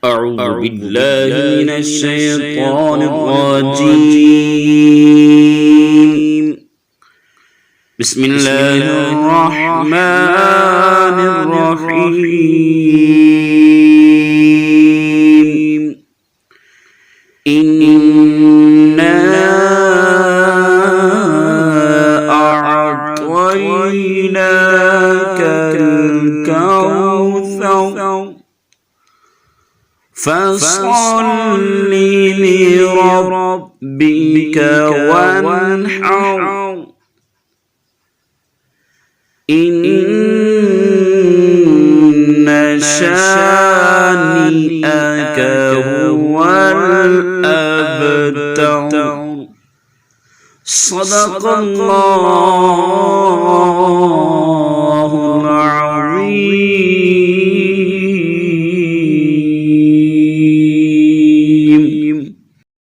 أعوذ بالله من الشيطان الرجيم. بسم الله الرحمن الرحيم. إنا أعطيناك الكوثر فصل لربك وانحر إن شانئك هو الأبتر. صدق الله العظيم.